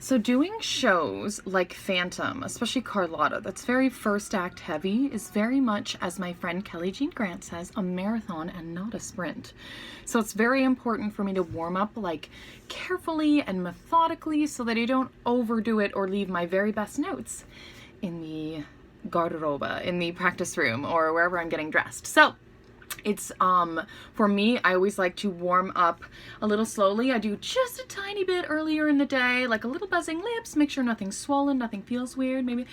So doing shows like Phantom, especially Carlotta, that's very first act heavy, is very much, as my friend Kelly Jean Grant says, a marathon and not a sprint. So it's very important for me to warm up like carefully and methodically so that I don't overdo it or leave my very best notes in the garderobe, in the practice room, or wherever I'm getting dressed. So it's, for me, I always like to warm up a little slowly. I do just a tiny bit earlier in the day, like a little buzzing lips, make sure nothing's swollen, nothing feels weird, maybe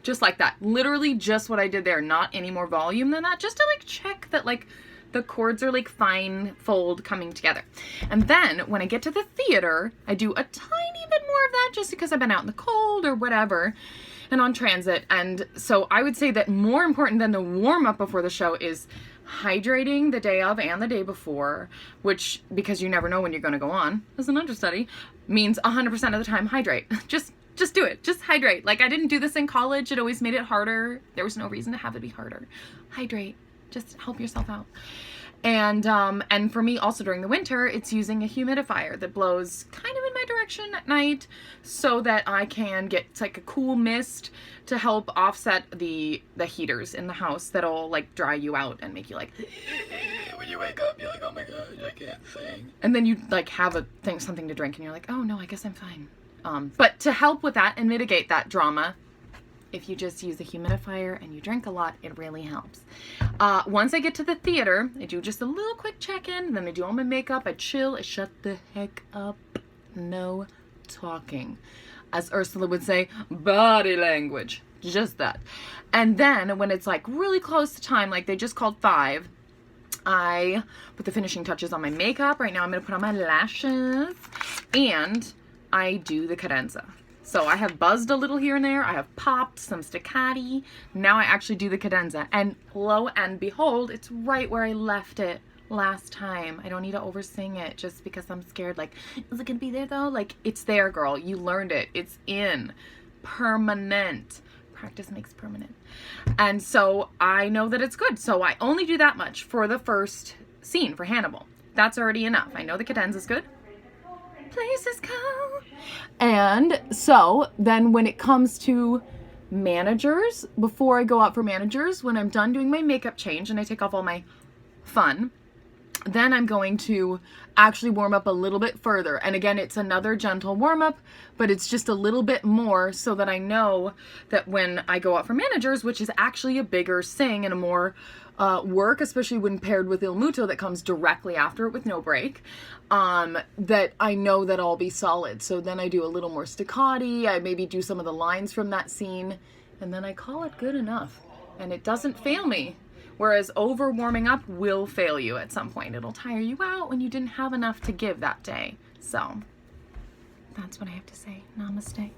just like that. Literally just what I did there, not any more volume than that, just to like check that like the chords are like fine fold coming together. And then when I get to the theater, I do a tiny bit more of that just because I've been out in the cold or whatever and on transit. And so I would say that more important than the warm up before the show is hydrating the day of and the day before, which, because you never know when you're going to go on as an understudy, means 100% of the time hydrate. Just do it. Just hydrate. Like, I didn't do this in college. It always made it harder. There was no reason to have it be harder. Hydrate. Just help yourself out. And for me also during the winter, it's using a humidifier that blows kind of in my direction at night so that I can get, it's like a cool mist to help offset the heaters in the house that'll like dry you out and make you like, when you wake up, you're like, oh my God, I can't sing. And then you like have something to drink and you're like, oh no, I guess I'm fine. But to help with that and mitigate that drama, if you just use a humidifier and you drink a lot, it really helps. Once I get to the theater, I do just a little quick check-in, then I do all my makeup, I chill, I shut the heck up, no talking. As Ursula would say, body language, just that. And then when it's like really close to time, like they just called 5, I put the finishing touches on my makeup. Right now I'm gonna put on my lashes, and I do the cadenza. So I have buzzed a little here and there. I have popped some staccati. Now I actually do the cadenza. And lo and behold, it's right where I left it last time. I don't need to oversing it just because I'm scared. Like, is it gonna be there though? Like, it's there, girl. You learned it. It's in. Permanent. Practice makes permanent. And so I know that it's good. So I only do that much for the first scene for Hannibal. That's already enough. I know the cadenza is good. Places go. And so then when it comes to managers, before I go out for managers, when I'm done doing my makeup change and I take off all my fun, then I'm going to actually warm up a little bit further. And again, it's another gentle warm up, but it's just a little bit more so that I know that when I go out for managers, which is actually a bigger sing and a more work, especially when paired with Il Muto that comes directly after it with no break, that I know that I'll be solid. So then I do a little more staccati, I maybe do some of the lines from that scene, and then I call it good enough. And it doesn't fail me. Whereas over warming up will fail you at some point. It'll tire you out when you didn't have enough to give that day. So that's what I have to say. Namaste.